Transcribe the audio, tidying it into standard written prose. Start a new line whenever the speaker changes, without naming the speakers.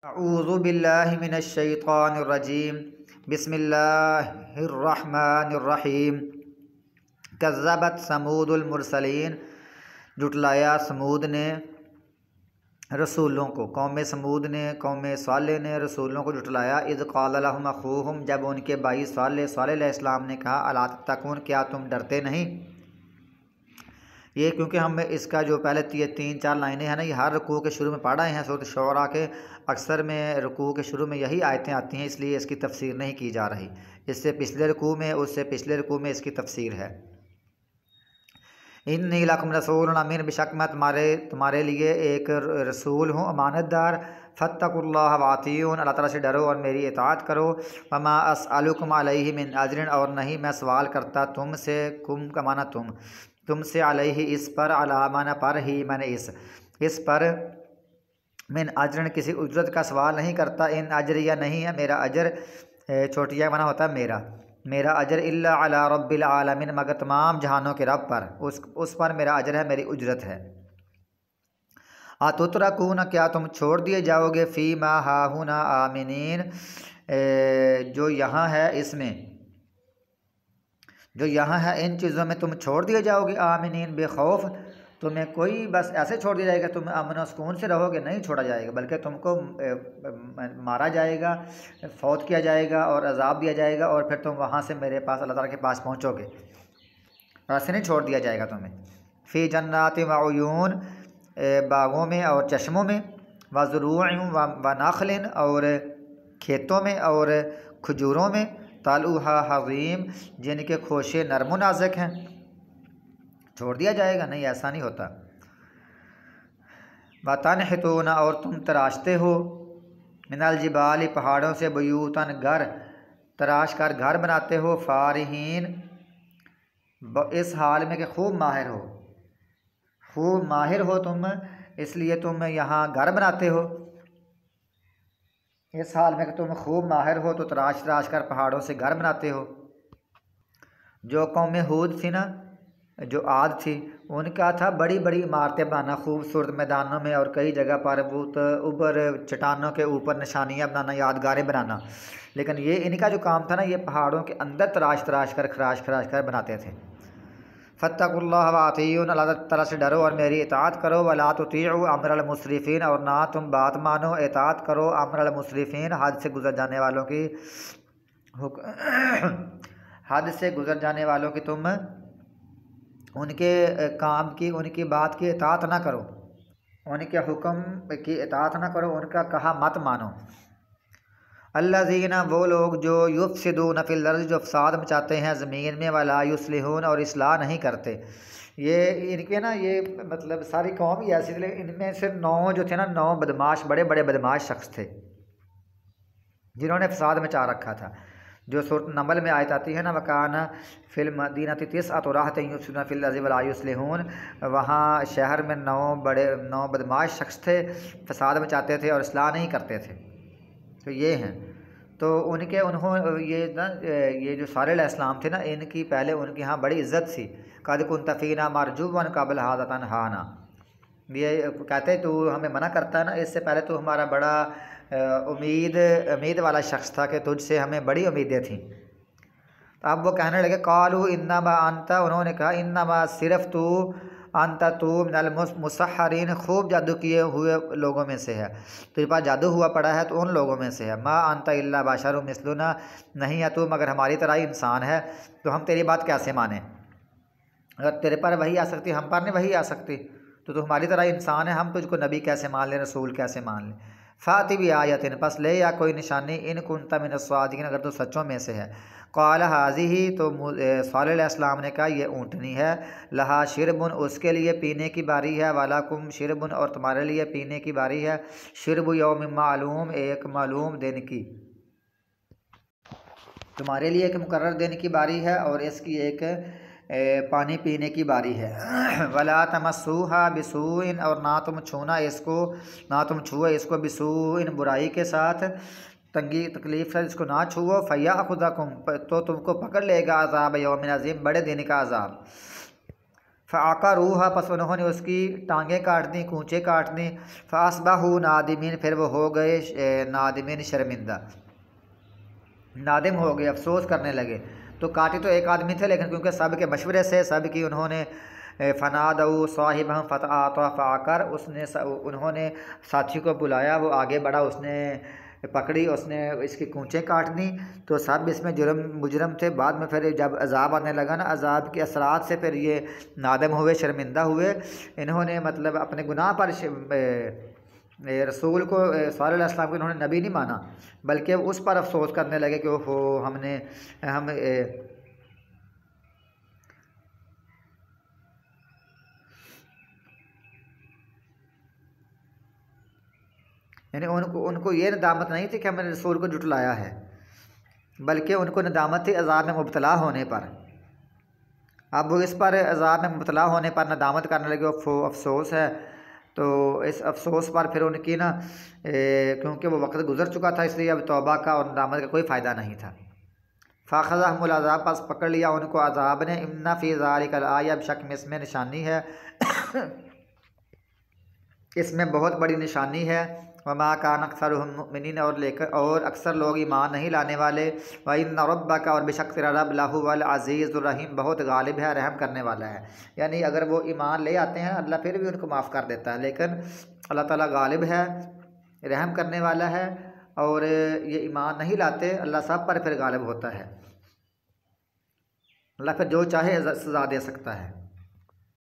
अऊज़ु बिल्लाहि मिनश शैतानिर रजीम बिस्मिल्लाहिर्रहमानिर्रहीम। कज़्ज़बत समूदुल मुरसलीन, जुटलाया समूद ने रसूलों को, कौम समूद ने, कौम साले ने रसूलों को जुटलाया। इज़ क़ाल लहुम अख़ूहुम, जब उनके भाई सालेह अलैहिस्सलाम ने कहा, अला तत्तक़ून, क्या तुम डरते नहीं। ये क्योंकि हम इसका जो पहले 3-4 लाइनें हैं ना, ये हर रुकू के शुरू में पढ़ रहे हैं। सूरत शोरा के अक्सर में रुकू के शुरू में यही आयतें आती हैं, इसलिए इसकी तफसीर नहीं की जा रही। इससे पिछले रुकू में, उससे पिछले रुकू में इसकी तफसीर है। इन्नी लकुम रसूलुन अमीन, बेशक मैं तुम्हारे लिए एक रसूल हूँ, अमानतदार। फत्तकुल्लाह वातियून, अल्लाह ताला से डरो और मेरी इताअत करो। वमा अस्अलुकुम अलैहि मिन अज्रिन, और नहीं मैं सवाल करता तुमसे, कुम का माना तुमसे, अलैहि इस पर, अलामाना पर ही, मैंने इस पर, मिन अज्रन किसी उजरत का सवाल नहीं करता। इन अजरिया नहीं है मेरा अजर, छोटिया माना होता है मेरा अजर, इल्ला अला रब्बिल आलमीन, मगर तमाम जहानों के रब पर, उस पर मेरा अजर है, मेरी उजरत है। अतुतरकून, क्या तुम छोड़ दिए जाओगे, फ़ी मा हाहुना आमिनीन, जो यहाँ है इन चीज़ों में तुम छोड़ दिए जाओगे, आमिनीन बेखौफ, तुम्हें कोई बस ऐसे छोड़ दिया जाएगा, तुम अमन और सुकून से रहोगे, नहीं छोड़ा जाएगा, बल्कि तुमको मारा जाएगा, फौत किया जाएगा और अजाब दिया जाएगा, और फिर तुम वहाँ से मेरे पास, अल्लाह ताला के पास पहुँचोगे। ऐसे नहीं छोड़ दिया जाएगा तुम्हें। फ़ी जन्नाति व उयून, बागों में और चश्मों में, व ज़ुरूइन व नखलिन, और खेतों में और खजूरों में, तालुहा हज़ीम, जिनके खोशे नरम नाज़ुक हैं। छोड़ दिया जाएगा, नहीं, ऐसा नहीं होता। वतनहितून, और तुम तराशते हो, मिनल जिबाली, पहाड़ों से, बुयूतन, घर तराश कर घर बनाते हो, फारिहीन, इस हाल में कि खूब माहिर हो तुम, इसलिए तुम यहाँ घर बनाते हो। इस हाल में कि तुम खूब माहिर हो तो तराश कर पहाड़ों से घर बनाते हो। जो कौम हूद थी ना, जो आद थी, उनका था बड़ी बड़ी इमारतें बनाना, खूबसूरत मैदानों में और कई जगह पर ऊपर चट्टानों के ऊपर निशानियाँ बनाना, यादगारें बनाना। लेकिन ये इनका जो काम था ना, ये पहाड़ों के अंदर तराश कर खराश कर बनाते थे। फत्तकुल्लाह वातियून, अल्लाह ताला से डरो और मेरी इताअत करो। वला तुतीउ अम्रल मुसरिफीन, और ना तुम बात मानो, इताअत करो अम्रल मुसरिफीन, हद से गुजर जाने वालों की हद से गुजर जाने वालों की तुम उनके काम की, उनकी बात की इताअत ना करो, उनके हुक्म की इताअत ना करो, उनका कहा मत मानो। अल्लज़ीना, वो लोग, जो युफ़सिदून फ़िल अर्ज़, जो फ़साद मचाते हैं ज़मीन में, वला युस्लिहून, और इस्लाह नहीं करते। ये इनके ना, ये मतलब सारी कौम ही ऐसी, लेकिन इनमें से 9 जो थे ना, 9 बदमाश, बड़े बड़े बदमाश शख्स थे जिन्होंने फ़साद मचा रखा था। जो सूरत नमल में आयत आती है ना, वकाना फ़िल मदीनति तिस्अतु राहतिन युफ़सिदूना फ़िल अर्ज़ि वला युस्लिहून, वहाँ शहर में 9 बदमाश शख्स थे, फ़साद मचाते थे और इस्लाह नहीं करते थे। तो ये हैं, तो ये जो सालेह अलैहिस्सलाम थे ना, इनकी पहले उनके यहाँ बड़ी इज़्ज़त थी। कद कुन्त फ़ीना मरजूवन क़ब्ल हाज़ा तनहाना, ये कहते तू हमें मना करता है ना, इससे पहले तो हमारा बड़ा उम्मीद वाला शख्स था कि तुझसे हमें बड़ी उम्मीदें थीं। तो अब वो कहने लगे, कालू इन्नमा अंता, उन्होंने कहा, इन्नमा सिर्फ़ तू, अंता तू, मिनल मुसहरीन, खूब जादू किए हुए लोगों में से है, तेरे पास जादू हुआ पड़ा है तो उन लोगों में से है। मा अंता इल्ला बशरुम मिसलुना, नहीं है तू मगर हमारी तरह ही इंसान है, तो हम तेरी बात कैसे माने। अगर तेरे पर वही आ सकती, हम पर नहीं वही आ सकती, तो तू हमारी तरह इंसान है, हम तुझको नबी कैसे मान लें, रसूल कैसे मान लें। फ़ाति भी आयतिन, बस ले या कोई निशानी, इन कुंता मिन अस्सादिकीन, अगर तो सच्चों में से है। क़ाल हाज़िही, तो सालेह अलैहिस्सलाम ने कहा, ये ऊँटनी है, लहा शिरबुन, उसके लिए पीने की बारी है, वलकुम शिरबुन, और तुम्हारे लिए पीने की बारी है, शिरबु यौमिन मालूम, एक मालूम दिन की, तुम्हारे लिए एक मुकर्रर दिन की बारी है, और इसकी एक पानी पीने की बारी है। वला तमस्सूहा बिसूइन, और ना तुम छुओ इसको बिसूइन, बुराई के साथ, तंगी तकलीफ से इसको ना छुओ। फ़याख़ुज़कुम, तो तुमको पकड़ लेगा अज़ाब यौमिन अज़ीम, बड़े दिन का अज़ाब। फ़ाका रूहा, पस उन्होंने उसकी टांगें काट दी, कूँचे काट दी। फ़ासबाहू नादिमीन, फिर वो हो गए नादिमीन, शर्मिंदा, नादिम हो गए, अफसोस करने लगे। तो काटी तो एक आदमी थे, लेकिन क्योंकि सब के मशवरे से, सब की उन्होंने फ़नादऊ साहिब हम फ़तआता फ़ाकर, उन्होंने साथी को बुलाया, वो आगे बढ़ा, उसने पकड़ी, उसने इसकी कूँचें काट दी। तो सब इसमें मुजरम थे। बाद में फिर जब अजाब आने लगा ना, अजाब के असरात से फिर ये नादम हुए, शर्मिंदा हुए। इन्होंने मतलब अपने गुनाह पर रसूल को सल्लल्लाहु अलैहि वसल्लम को इन्होंने नबी नहीं माना, बल्कि उस पर अफसोस करने लगे कि ओहो हम यानी उनको उनको ये नदामत नहीं थी कि हमने रसूल को जुटलाया है, बल्कि उनको नदामत थी अज़ाब में मुब्तला होने पर। अब वो इस पर अज़ाब में मुब्तला होने पर नदामत करने लगे, अफसोस है। तो इस अफसोस पर फिर उनकी ना क्योंकि वो वक्त गुजर चुका था, इसलिए अब तौबा का और नदामत का कोई फ़ायदा नहीं था। फ़ाख़ज़हुमुल अज़ाब, पास पकड़ लिया उनको अज़ाब ने। इन्ना फ़ी ज़ालिकल आया, शक में इसमें निशानी है इसमें बहुत बड़ी निशानी है। वमा कान अक्सरुहुम मुमिनीन, और अक्सर लोग ईमान नहीं लाने वाले। व इन्ना रब्बका, और बेशक तेरा रब लहुवल अज़ीज़ुर रहीम, बहुत गालिब है, रहम करने वाला है। यानी अगर वो ईमान ले आते हैं, अल्लाह फिर भी उनको माफ़ कर देता है, लेकिन अल्लाह ताला गालिब है, रहम करने वाला है। और ये ईमान नहीं लाते, अल्लाह सब पर फिर गालिब होता है। अल्लाह फिर जो चाहे सज़ा दे सकता है।